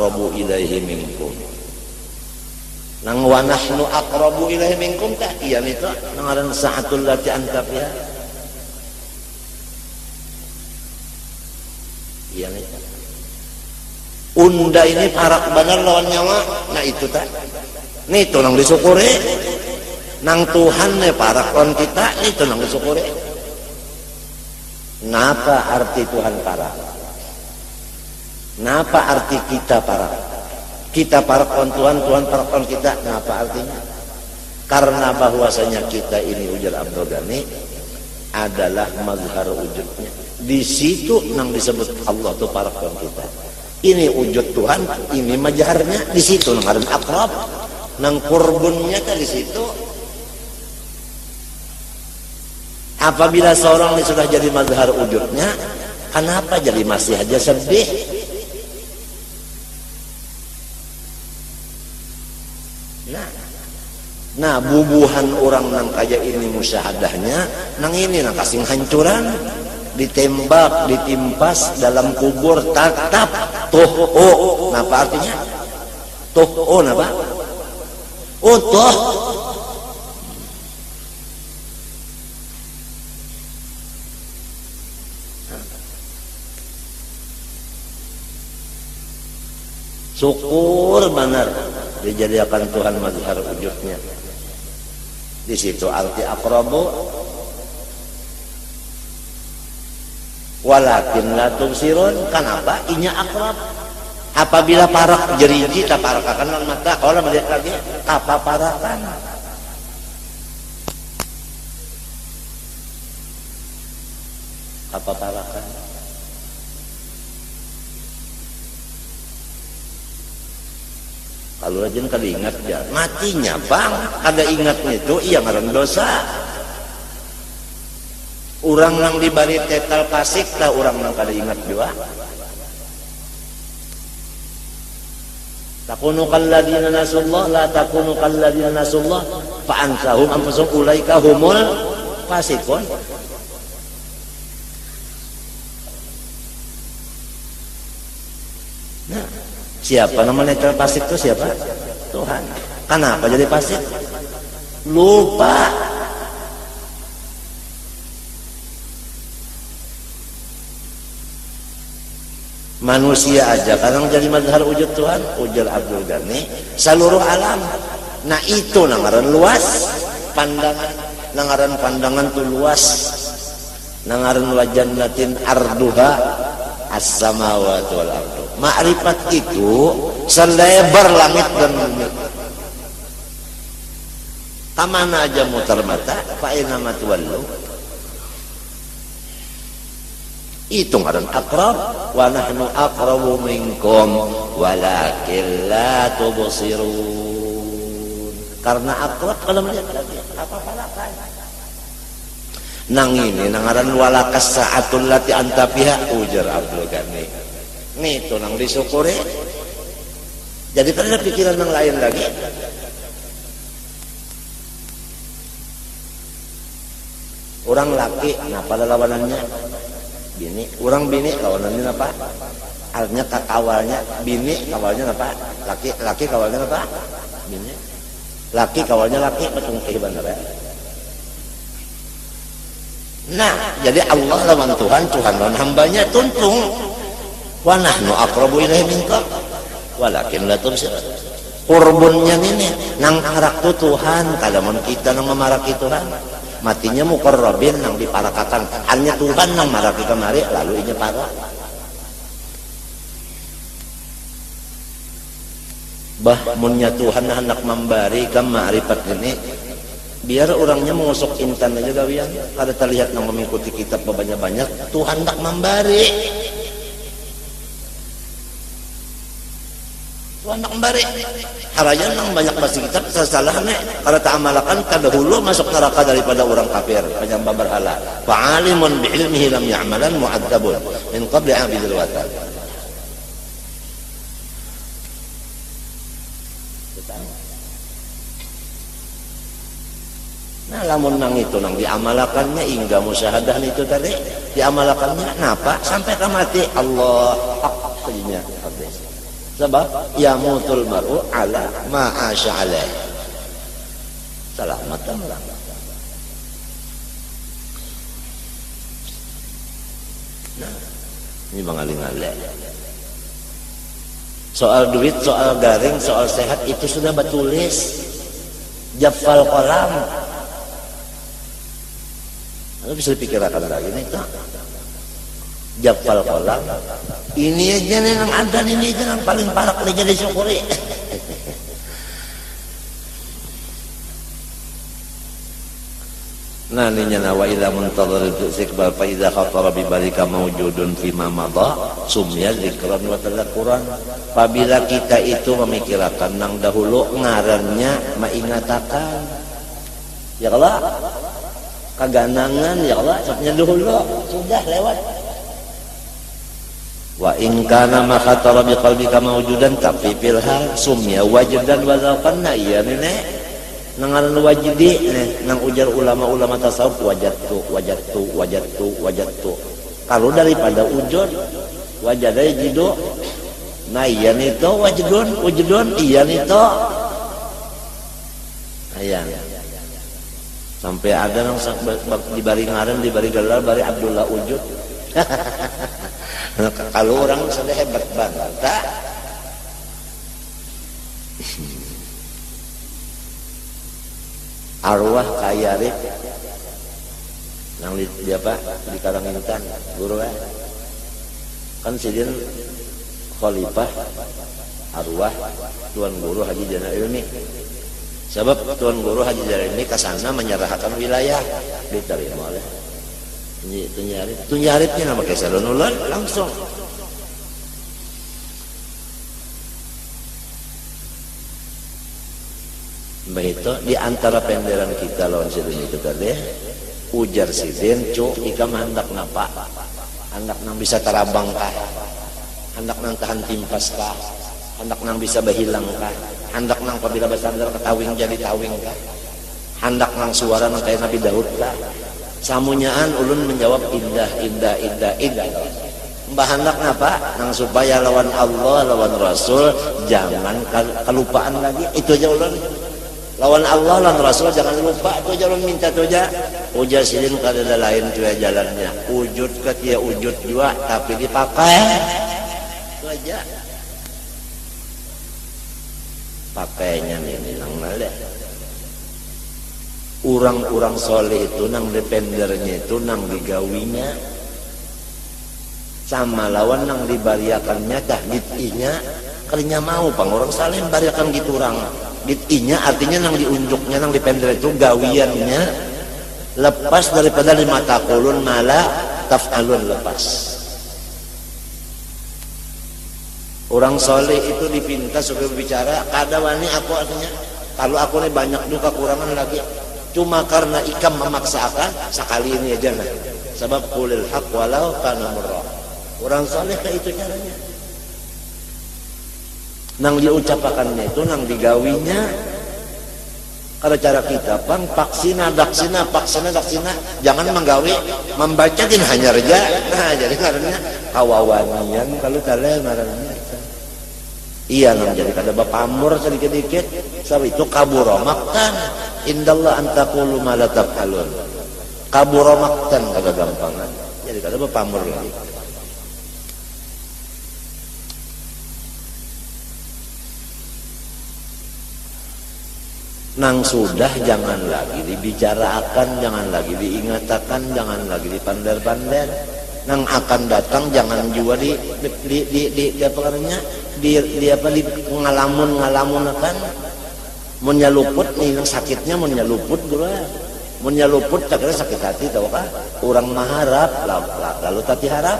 aqrabu ilaihi minkum. Nang wa nahnu aqrabu ilaihi minkum tak iya itu ngaran sa'atul lati anta fiha. Iya itu. Unda ini parak benar lawan nyawa. Nah itu tak. Nih itu nang disyukuri. Nang Tuhan nih parak lawan kita, itu nang disyukuri. Napa arti Tuhan parak? Napa arti kita parak? Kita para kawan Tuhan, Tuhan para kawan kita. Apa artinya? Karena bahwasanya kita ini ujar Abdul Ghani adalah mazhar wujudnya. Di situ nang disebut Allah tuh para kawan kita. Ini wujud Tuhan, ini mazharnya. Di situ nang ada akrab, nang kurbunnya kan di situ. Apabila seorang ini sudah jadi mazhar wujudnya, kenapa jadi masih aja sedih? Nah bubuhan orang nang kaya ini musyahadahnya nang ini nang kasing hancuran, ditembak, ditimpas dalam kubur tatap toh. Napa artinya? Toh napa? Oh toh. Syukur benar dijadikan Tuhan mazhar wujudnya. Di situ arti aqrabu walakin la tubsirun. Kenapa inya akrab? Apabila parak jeriji tak parakakan mata kalau melihat lagi apa parakan? Apa parakan? Kalau rajin kali ingat ya matinya bang, ada ingatnya itu iya ngarang dosa. Orang nang dibalik tetal pasik lah orang nang kada ingat juga. Takunu kalladina nasullah la takunu kalladina nasullah fa ansahum anfusahum ulaika humul fasikun. Nah, siapa namanya netel pasik itu siapa? Tuhan. Kenapa jadi pasik? Lupa. Manusia aja kadang jadi mazhar wujud Tuhan, ujar Abdul Ghani seluruh alam. Nah itu nangaran luas pandangan, nangaran pandangan tuh luas. Nangaran wajannatin arduha as-samawati wal ardu. Ma'rifat itu selebar langit dan bumi. Kamana aja mutar mata, fa inna ma tuwallu. Itu ngaran akrab, wa nahnu aqrabu minkum walakin la tubsirun. Karena akrab kalau melihat lagi apa-apalakan. Nang ini nangaran walakas sa'atul lati anta fiha ujar Abdul Ghani. Nih itu nang disyukuri. Jadi kan ada pikiran yang lain lagi. Orang laki, nah pada lawanannya bini, orang bini kawanannya apa? Artinya kawalnya bini, kawalnya apa? Laki kawalnya apa? Bini. Laki kawalnya laki, betul benar ya. Nah, jadi Allah lawan Tuhan, Tuhan lawan hambanya tuntung. Wa nahnu aqrabu ilaihi minkum walakin la tubsirun. Kurbunnya ini nang harak tu Tuhan, kalamun kita nang memaraki Tuhan. Matinya muqarrabin nang diparakakan hanya Tuhan nang maraki kemari lalu inya para bah munnya Tuhan hendak memberi ke ma'rifat ini biar orangnya mengusuk intan aja gawian kada terlihat nang mengikuti kitab banyak-banyak Tuhan hendak memberi Tuhan hendak memberi harajan nang banyak baca kitab sasalahnya kada ta'amalakan kada hulu masuk neraka daripada orang kafir penyembah berhala fa'alimun bi'ilmihi lam ya'malan mu'adzabun min qabli 'abidil watan. Nah lamun nang itu nang diamalakannya hingga musyahadah itu tadi diamalakannya napa sampai ke mati Allah hak sajinya habis Sebab yamutul mar'u ala ma asya alaih. Salamatan lah. Nah, ini mengaling-aling. Soal duit, soal garing, soal sehat itu sudah batulis. Jafal kolam. Lalu bisa dipikirkan lagi nih tak? Jafal kolam. Ini aja nih yang ada, ini aja yang paling parah kerja disyukuri. Nah ini nawa ila muntadhir istiqbal fa idza khatara bi balika mawjudun fi ma madha sumya dzikran wa tadhakkuran. Apabila kita itu memikirkan nang dahulu ngarannya maingatakan. Ya Allah. Kaganangan ya Allah sapnya dahulu sudah lewat. Wa in kana ma khatara bi qalbika mawjudan tapi pilha sumya wajdan wa zaqanna ya nenek. Nangaran wajidi nang ujar ulama-ulama tasawuf wajadtu. Kalau daripada ujud wajadai jidu. Nah iya nito wujudun iya nito. Ayang. Sampai ada nang di bari ngaran di bari gelar bari Abdullah Wujud. Kalau orang sudah hebat banget tak? Arwah Kayarif yang dia apa di Karangintan guru kan sidin khalifah arwah tuan guru Haji Jana Ilmi. Sebab tuan guru Haji Jana Ilmi kesana menyerahkan wilayah diterima oleh tunjaripnya nama kesalunulan langsung. Begitu di antara penderan kita lawan sidin itu tadi ujar sidin cu ikam hendak napa hendak nang bisa terabang kah hendak nang tahan timpas kah hendak nang bisa berhilang kah hendak nang apabila bersandar ketawing jadi tawing kah hendak nang suara nang kayak Nabi Daud kah samunyaan ulun menjawab indah mbah hendak napa nang supaya lawan Allah lawan Rasul jangan kelupaan lagi itu aja ulun. Lawan Allah lawan Rasul jangan lupa tu jangan minta tu aja. Ujar silin kada lain tu jalannya. Wujud ke dia wujud juga tapi dipakai. Itu aja. Pakainya ini nang nale. Orang-orang soleh itu nang dependernya itu nang digawinya sama lawan nang dibariakannya tah ditihnya kalinya mau pang orang saleh bariakan gitu orang. Ditihnya artinya nang diunjuknya nang dipender itu gawiannya lepas daripada lima takulun malah taf'alun lepas. Orang soleh itu dipinta supaya berbicara kada wani aku artinya kalau aku ini banyak juga kekurangan lagi cuma karena ikam memaksakan sekali ini aja nah sebab qulil haq walau kana murra. Orang soleh kayak itu caranya. Nang diucapakannya itu nang digawinya kalau cara kita pang paksina daksina jangan menggawi membaca din hanya reja nah jadi karena kawawanian kalau tale ngarannya iya nang jadi kada bapamur sedikit-dikit sebab itu kabura maktan indallah antaqulu ma la taf'alun kabura maktan kada gampangan jadi kada bapamur lagi. Nang sudah jangan lagi dibicarakan, jangan lagi diingatakan, jangan lagi dipandar-pandar. Nang akan datang jangan juga di apa namanya? Di ngalamun akan. Mun nyaluput nih nang sakitnya mun nyaluput gula. Mun nyaluput tak kira sakit hati tahu kah? Urang maharap lalu tati harap.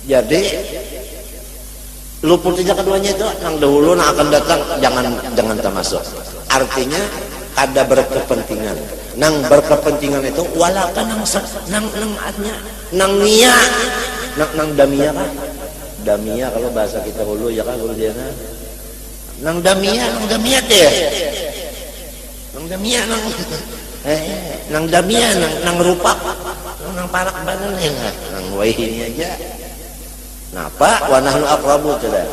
Jadi luput saja keduanya itu nang dahulu nang akan datang jangan termasuk artinya ada berkepentingan nang berkepentingan itu walakan nang nia nang damia kan damia kalau bahasa kita dulu ya kan dulu dia nang damia deh nang damia nang rupak nang parak banan ya nang wahini aja Napa wa nahnu aqrabu teh.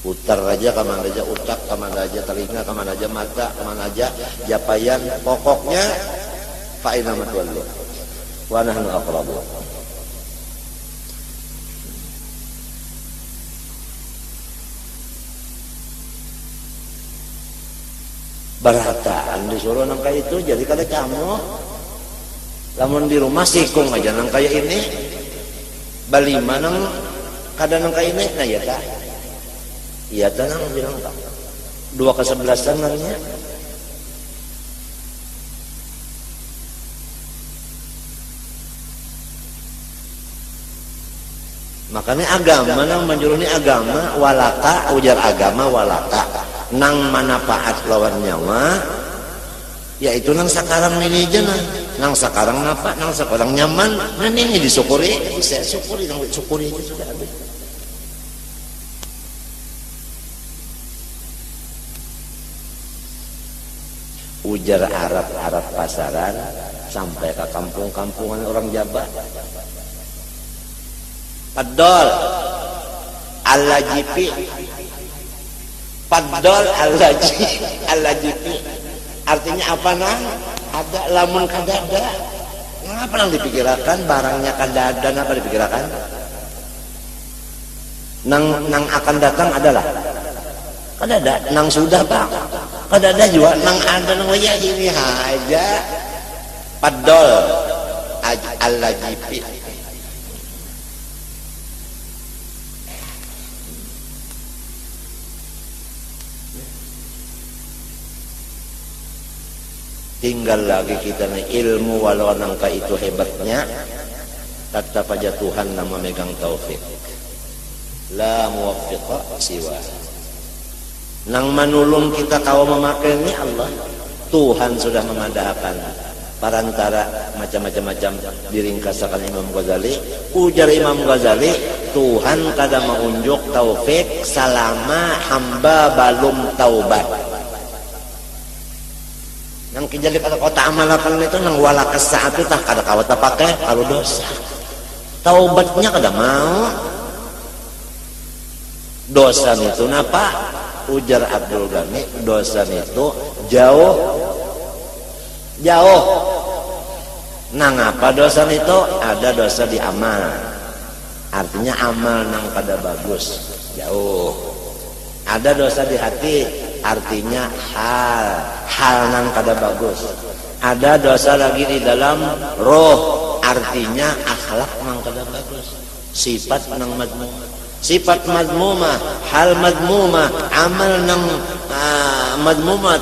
Putar aja kemana aja utak, kemana aja telinga, kemana aja mata, kemana aja japayan, pokoknya fa inna matwallu wa nahnu aqrabu. Barataan disuruh nang kayak itu jadi kada kamu lamun di rumah sikung aja nang kayak ini balima nang kada nang kayak ini nah ya tak iya tenang bilang tak 2/11 nangnya makanya agama nang menjuruni agama walaka ujar agama walaka nang manfaat lawan nyawa yaitu nang sekarang ini aja nang sekarang apa nang sekarang nyaman nah ini disyukuri bisa syukuri nang syukuri itu sudah ada ujar Arab pasaran sampai ke kampung-kampungan orang Jawa padol al-lajipi padol al-lajipi artinya apa nang ada lamun kadada ngapa nang dipikirkan barangnya kadada apa dipikirkan nang akan datang adalah kadada nang sudah pak kadada juga nang ada nang ya ini aja padol al-lajipi tinggal lagi kita nih ilmu walau nangka itu hebatnya tetap aja Tuhan yang memegang taufik la muwaffiqa siwa nang manulung kita tahu memakai ini Allah Tuhan sudah memadahkan parantara macam-macam diringkasakan Imam Ghazali ujar Imam Ghazali Tuhan kada menunjuk taufik selama hamba balum taubat yang kejadian kata kota amalakan itu nang wala kesaat itu tak kada kawat pakai kalau dosa taubatnya kada mau dosa itu napa ujar Abdul Ghani dosa itu jauh nang apa dosa itu ada dosa di amal artinya amal nang kada bagus jauh ada dosa di hati artinya hal nang kada bagus ada dosa lagi di dalam roh artinya akhlak nang kada bagus sifat nang madmumah sifat madmumah hal madmumah amal nang madmumah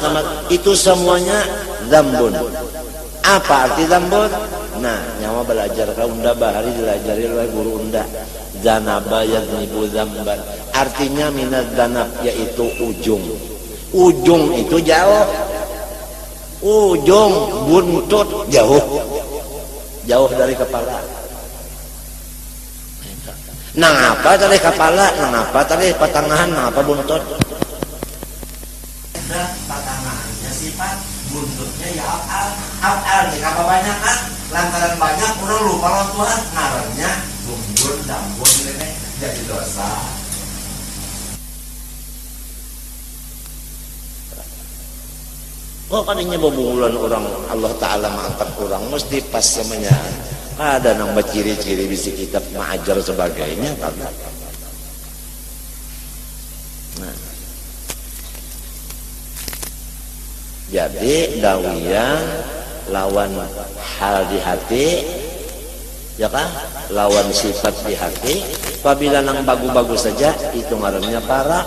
itu semuanya dzambun apa arti dzambun nah nyawa belajar ka unda bahari dilajari oleh guru unda zanaba yaznibu dzamban artinya minaz zanab yaitu ujung itu jauh ujung buntut jauh dari kepala nang apa tadi kepala nang apa tadi patangahan nang apa buntut patangahannya sifat buntutnya ya afal jika banyak kan lantaran banyak orang lupa lawan Tuhan ngarannya bumbun dambun ini jadi dosa kok kaninya bebulan orang Allah Ta'ala mengangkat orang mesti pas semuanya ada nang ciri-ciri bisi kitab mengajar sebagainya kan nah jadi dawiyah lawan hal di hati ya kan lawan sifat di hati apabila nang bagus-bagus saja itu ngarannya para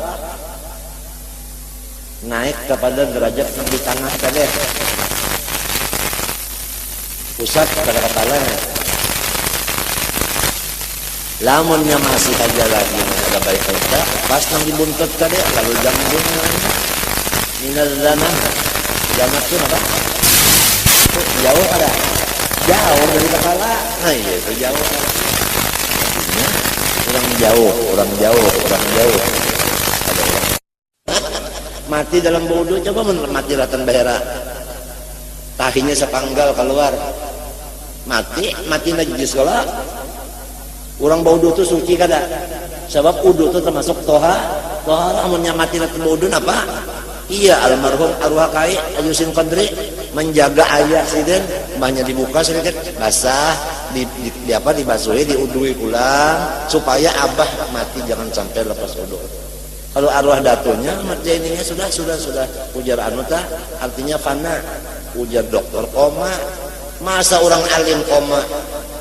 naik kepada derajat yang di tanah tadi pusat pada kepalanya lamunnya masih aja lagi ada baik kita pas nang dibuntut tadi lalu jambun minal zanah zanah itu apa jauh ada jauh dari kepala nah iya itu jauh orang jauh ada orang mati dalam bodoh coba mati ratan bahera tahinya sepanggal keluar mati najis sekolah Orang baudu itu suci kada. Sebab udu itu termasuk tohara amunnya mati lati baudu apa? Iya, almarhum arwah kai Ayusin Qadri menjaga ayah siden banyak dibuka sedikit basah di dibasuhi diudui ulang supaya abah mati jangan sampai lepas udu. Kalau arwah datunya mati ininya sudah ujar anuta artinya fana. Ujar dokter koma. Masa orang alim koma?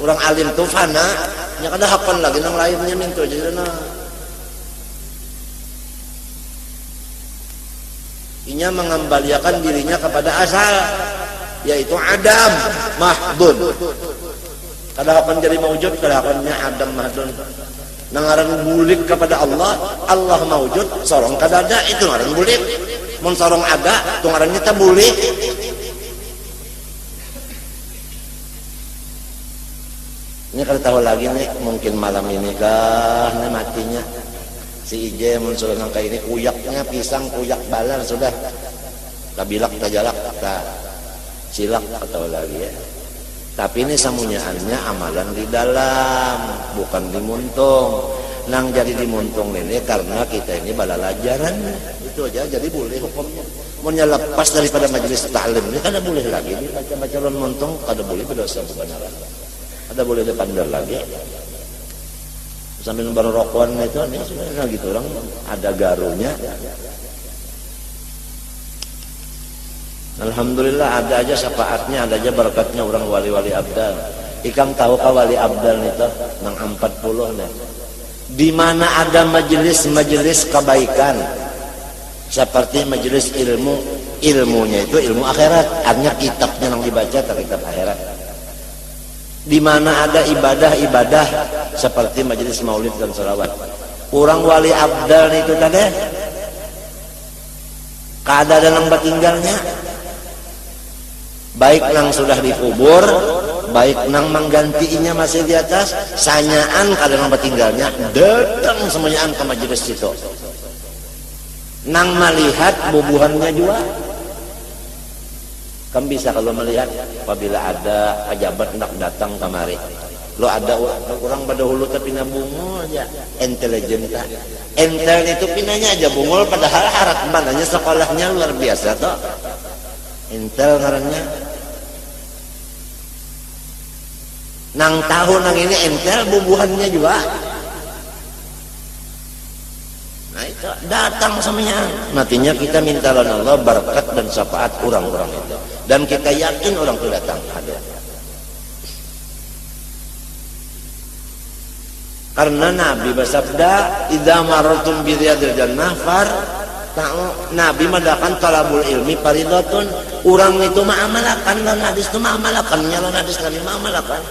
Orang alim tuh fana, nya kada hapan lagi nang lainnya mintu jadi na. Inya mengembalikan dirinya kepada asal, yaitu adam mahdun. Kada hapan jadi maujud, kada hapannya adam mahdun. Nangaran bulik kepada Allah, Allah maujud, sorong kada ada, itu ngaran bulik. Mun sorong ada, itu ngaran kita bulik. Ini kalau tahu lagi nih mungkin malam ini kah nih matinya si Ije muncul nangka ini kuyaknya pisang kuyak balar sudah kabilak tajalak tak silak atau lagi ya. Tapi ini samunyaannya amalan di dalam bukan dimuntung. Nang jadi dimuntung ini karena kita ini balalajaran itu aja jadi boleh hukumnya. Mau lepas daripada majelis taklim ini kada boleh lagi baca-baca muntung kada boleh berdosa bukan neraka. Ada boleh dipandang lagi sambil baru rokokan itu ini sebenarnya gitu orang ada garunya. Alhamdulillah ada aja syafaatnya, ada aja berkatnya orang wali-wali abdal. Ikang tahu ka wali abdal itu nang 40 nih. Di mana ada majelis kebaikan seperti majelis ilmunya itu ilmu akhirat, artinya kitabnya yang dibaca kitab akhirat. Di mana ada ibadah seperti majelis maulid dan sholawat. Orang wali abdal itu tadi kada ada nang batinggalnya, baik nang sudah dikubur, baik nang menggantinya masih di atas, sanyaan kada nang batinggalnya, datang semuanyaan ke majelis itu. Nang melihat bubuhannya juga. Kamu bisa kalau melihat apabila ada pejabat nak datang kemari. Lo ada orang pada hulu tapi nabungul aja. Intelijen tak. Entel itu pinanya aja bungul padahal harat mananya sekolahnya luar biasa toh. Intel ngarannya. Nang tahu nang ini entel bubuhannya juga. Nah itu datang semuanya. Nantinya kita minta Allah berkat dan syafaat orang-orang itu. Dan kita yakin orang itu datang hadir. Karena Nabi bersabda, "Idza marartum bi riyadil jannah Nabi madakan talabul ilmi faridatun. Orang itu ma'amalakan lawan hadis itu ma'amalakan, lawan hadis Nabi ma'amalakan.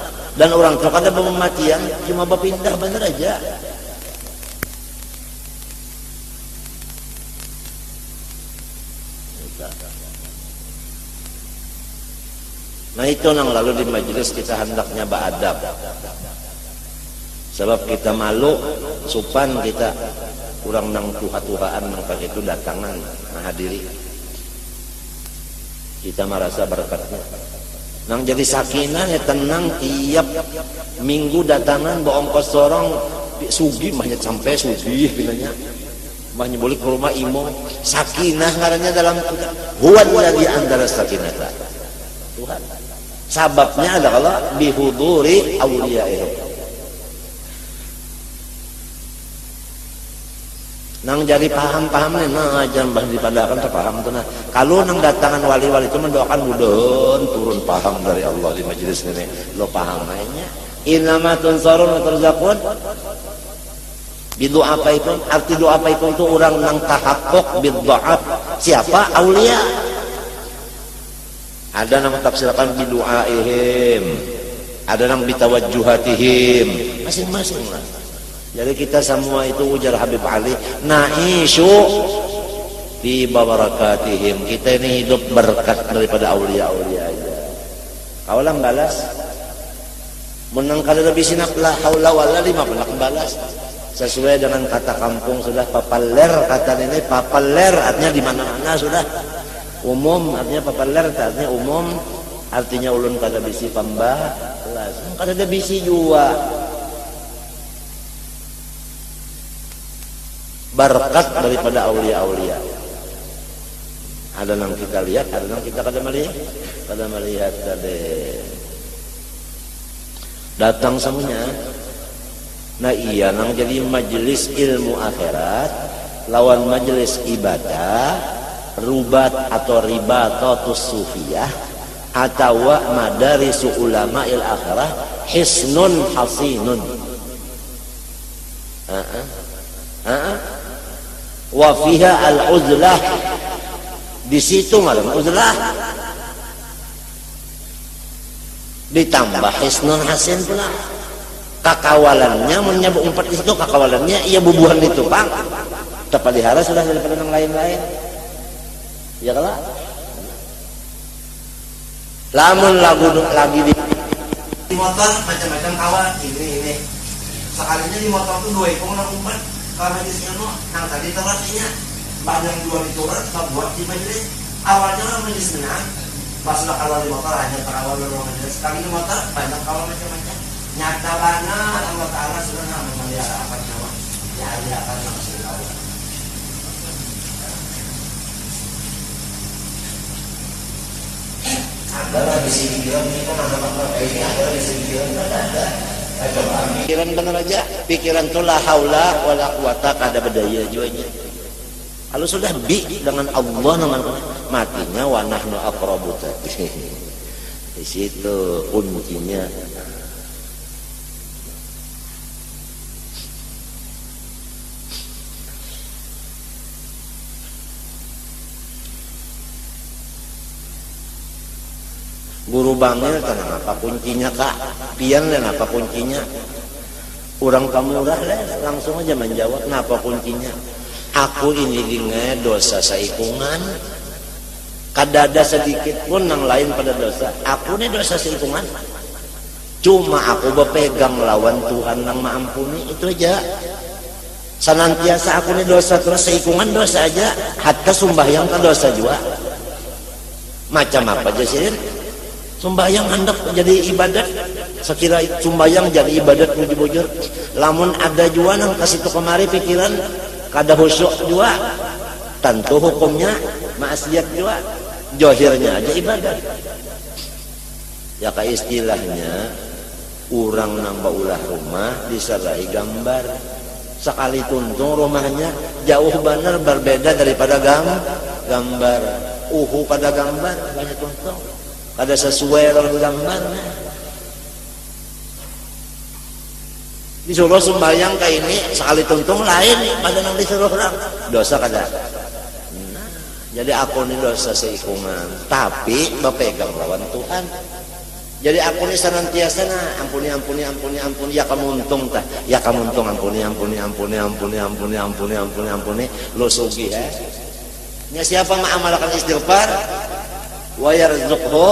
Dan orang itu kada pematian cuma berpindah bener aja. Nah itu nang lalu di majelis kita hendaknya beradab. Sebab kita malu, supan kita kurang nang tuha-tuhaan nang pagi itu datangan menghadiri. Kita merasa berkatnya. Nang jadi sakinah ya tenang tiap minggu datangan bawa ongkos sorong sugi mahnya sampai sugi bilanya. Mahnya boleh ke rumah imam sakinah ngarannya dalam huwa alladzi andara sakinata. Tuhan. Sababnya adalah bihuduri awliyaihim. Nang jadi paham-paham nih, nah jangan bahas dipadakan terpaham tuh nah. Kalau nang datangan wali-wali itu mendoakan mudon turun paham dari Allah di majelis ini. Lo paham mainnya. Innama tunsarun wa turzaqun. Bidu apa itu? Arti doa apa itu orang nang tahakkuk bid'aat. Siapa? Aulia. Ada nang tafsirkan bidu'aihim. Ada nang bitawajjuhatihim. Masing-masing lah. Jadi kita semua itu ujar Habib Ali naisyu bi barakatihim. Kita ini hidup berkat daripada aulia-aulia aja. Kaulah balas menang kada lebih sinap la haula wala lima pelak balas sesuai dengan kata kampung sudah papaler kata ini papaler artinya di mana-mana sudah umum artinya papaler artinya umum artinya ulun kada bisi pambalas kada bisi jua. berkat daripada aulia-aulia. Ada yang kita lihat, ada yang kita kada melihat tadi. Datang semuanya. Nah iya nang jadi majelis ilmu akhirat lawan majelis ibadah, rubat atau ribatatus sufiyah atau madarisu ulama'il akhirah hisnun hasinun. Wa fiha al-uzlah. Di situ malam uzlah. Ditambah hisnun hasin pula. Kakawalannya menyebut empat di situ, kakawalannya ia bubuhan itu, Bang. Terpelihara sudah daripada yang lain-lain. Ya kalah. Lamun lagi di motor macam-macam kawan ini. Sekalinya di motor tuh 2 ekor nak umpat. Kalau majelisnya no, nang tadi terasinya banyak dua diturut, buat di majelis. Awalnya orang majelis menang, pas sudah kawal di motor hanya terawal orang majelis. Sekali di motor banyak kawal macam-macam. Nyata banget Allah Taala sudah memelihara apa nyawa. Ya dia akan langsung tahu. Ada di sini bilang kita apa ini ada di sini bilang ada. Coba pikiran benar aja, pikiran tu la haula wala quwata kada berdaya juanya. Kalau sudah bi dengan Allah dengan matinya wa nahnu aqrabu. Di situ kuncinya. Guru bangil kan apa kuncinya kak? Pian dan apa kuncinya? Orang kamu udah langsung aja menjawab kenapa kuncinya? Aku ini dengan dosa seikungan. Kadada sedikit pun yang lain pada dosa. Aku ini dosa seikungan. Cuma aku berpegang lawan Tuhan yang mengampuni itu aja. Senantiasa aku ini dosa terus seikungan dosa aja. Hatta sumbahyang ke dosa juga. Macam apa aja sih? Sumbayang hendak jadi ibadat. Sekira sumbayang jadi ibadat bujur-bujur. Lamun ada juga nang kasih tu kemari pikiran kada khusyuk juga. Tentu hukumnya maksiat juga. Johirnya aja ibadat. Ya kayak istilahnya orang nambah ulah rumah diserai gambar. Sekali tuntung rumahnya jauh benar berbeda daripada gambar. Pada gambar banyak tuntung. Ada sesuai dalam gambarnya. Disuruh sembahyang kayak ini sekali tuntung lain pada yang disuruh orang dosa kada. Nah, jadi aku ini dosa seikungan, tapi berpegang lawan Tuhan. Jadi aku ini senantiasa ampuni ya kamu untung tah, ya kamu untung ampuni lo sugi ya. Nya siapa mengamalkan istighfar? Wa yarzuqhu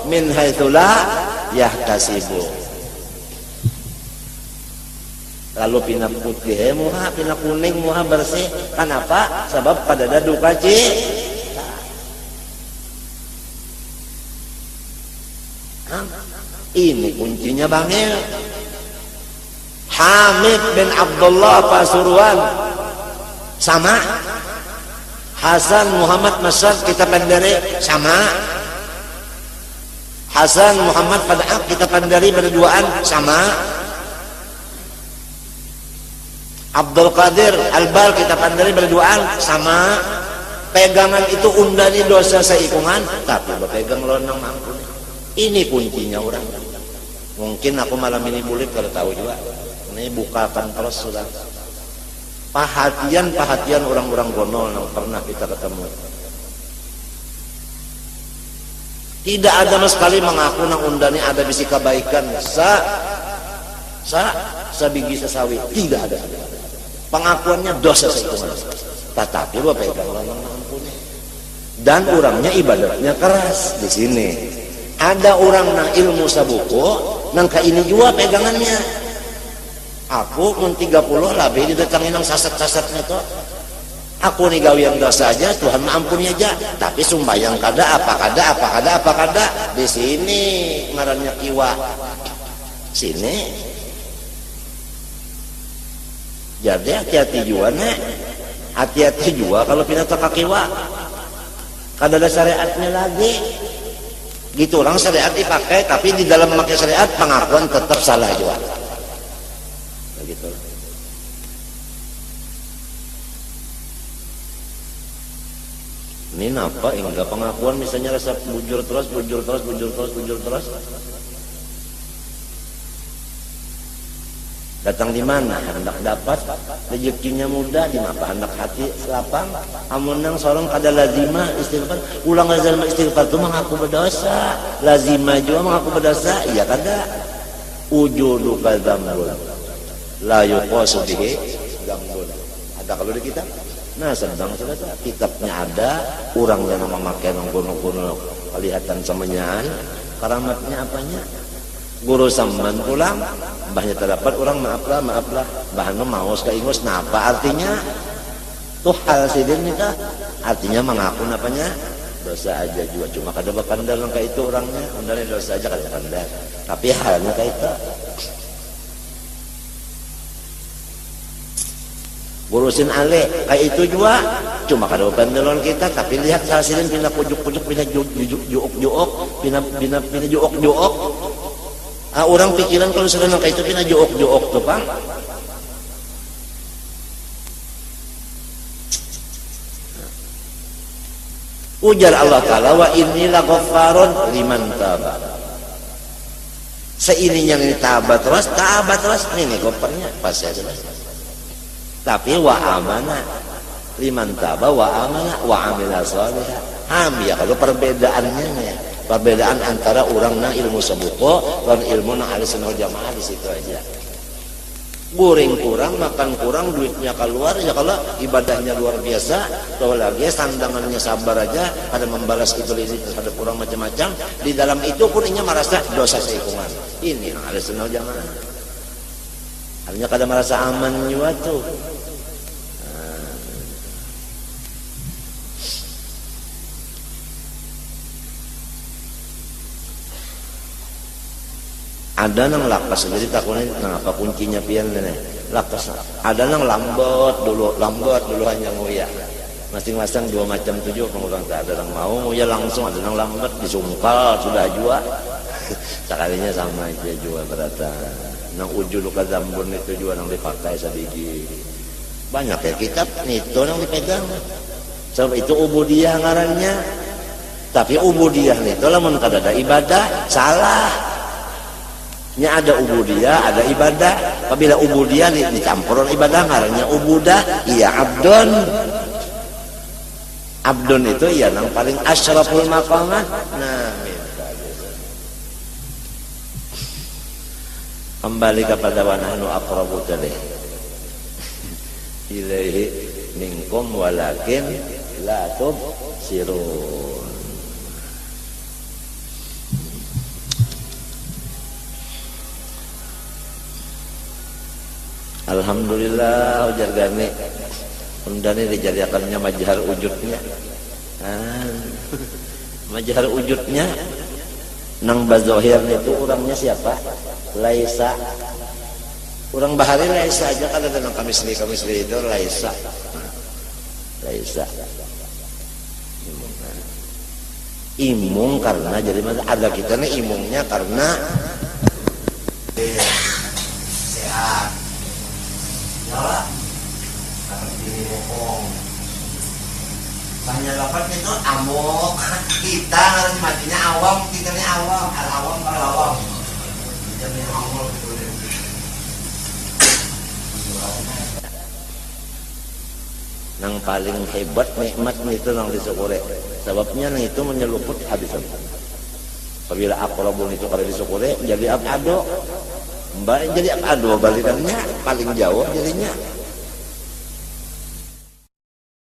min haitsu la yahtasibu. Lalu pina putih muha, pina kuning muha bersih. Kenapa? Sebab pada dadu kaci. Ini kuncinya bangil. Hamid bin Abdullah Pasuruan sama. Hasan Muhammad Masad kita pandari sama. Hasan Muhammad Pada'ak kita pandari berduaan sama. Abdul Qadir Albal kita pandari berduaan sama. Pegangan itu undani dosa seikungan, tapi berpegang lonang ampun. Ini kuncinya orang. Mungkin aku malam ini bulik kalau tahu juga. Ini bukakan terus sudah. Perhatian orang-orang gonol yang pernah kita ketemu. Tidak ada sama sekali mengaku nang undani ada bisi kebaikan. Sabigi sesawi. Tidak ada. Pengakuannya dosa seikungan. Tetapi lu pegang orang ampuni. Dan orangnya ibadatnya keras di sini. Ada orang nang ilmu sabuku, nang ka ini juga pegangannya. Aku mun 30 lebih didatangin nang sasat-sasatnya to. Aku nih gawian dosa aja, Tuhan maampuni aja. Tapi sumbayang kada apa kada. Di sini ngarannya kiwa. Sini. Jadi hati-hati juga nek. Hati-hati juga kalau pindah ke kakiwa. Kada ada syariatnya lagi. Gitu orang syariat dipakai, tapi di dalam memakai syariat pengakuan tetap salah juga. Begitu. Ini apa? Enggak pengakuan misalnya rasa bujur terus. Datang di mana? Hendak dapat rezekinya mudah, di mana hendak hati lapang. Amun nang sorong kada lazima istighfar. Ulang lazima istighfar tu mengaku berdosa. Lazima juga mengaku berdosa. Iya kada. Ujudu kadzambul. La yuqasu bihi dzambul. Ada kalau di kitab? Nah, sedang selesai. Kitabnya ada, orang yang memakai nonggono-gono kelihatan semenyaan. Karamatnya apanya? Guru samban pulang, mbahnya terdapat orang maaflah, bahan maus ke ingus. Nah, apa artinya? Tuh hal sidin nikah. Artinya mengaku apanya? Dosa aja juga. Cuma kada bakandar kayak itu orangnya. Undangnya dosa aja kada bakandar. Tapi halnya kayak itu. Ngurusin ale kayak itu juga. Cuma kada bakandar kita. Tapi lihat hal sidin pindah pujuk-pujuk, pindah juok-juok, pindah juok-juok. Orang pikiran kalau sudah kayak itu pindah jook-jook tuh Pak. Ujar Allah Ta'ala, wa inni laghaffarun liman taba. Seininya ini tabat terus, ini kopernya pas ya jelas. Tapi wa amana liman taba wa amana wa amila shalihah. Ya kalau perbedaannya ya. Perbedaan antara orang nang ilmu sebuko dan ilmu nang ahli sunnah jamaah di situ aja. Goreng kurang, makan kurang, duitnya keluar ya kalau ibadahnya luar biasa, kalau lagi sandangannya sabar aja, ada membalas itu terhadap kurang macam-macam. Di dalam itu pun inya merasa dosa seikungan. Ini nang ahli sunnah jamaah. Artinya kada merasa aman juga tuh. Ada nang lakas jadi takutnya kenapa kuncinya pian nih lakas. Ada nang lambat dulu hanya nguyak. Masing-masing dua macam tujuh pengurang tak ada nang mau nguyak langsung, ada nang lambat disungkal sudah jua. Sekalinya sama aja jua berata. Nang ujul kadzambun itu jua nang dipakai sadiki. Banyak ya kitab itu nang dipegang. Sebab itu ubudiyah ngarannya. Tapi ubudiyah itu lamun kada ada ibadah salah. Nya ada ubudiyah, ada ibadah. Apabila ubudiyah dicampur ibadah, ngarannya ubudah, iya abdun. Abdun itu iya yang paling asyraful maqamat. Nah, kembali kepada wa nahnu aqrabu ilaihi minkum walakin la tubsirun. Alhamdulillah ujar gani undane dijadikannya majhar wujudnya. Majhar wujudnya nang bazohir itu orangnya siapa? Laisa. Orang bahari laisa aja kan ada nang kamisli itu laisa. Laisa. Imung karena jadi ada kita nih imungnya karena sehat. Ya, ini bohong. Banyak dapat itu amok. Kita harus matinya awam, kita ini awam, al-awam al-awam. Kita ini awam. Nang paling hebat nikmat itu nang disyukuri. Sebabnya nang itu menyeluput habisan. Apabila aqrabun itu kalau disyukuri jadi abado. Mbak jadi abado balikannya paling jauh jadinya.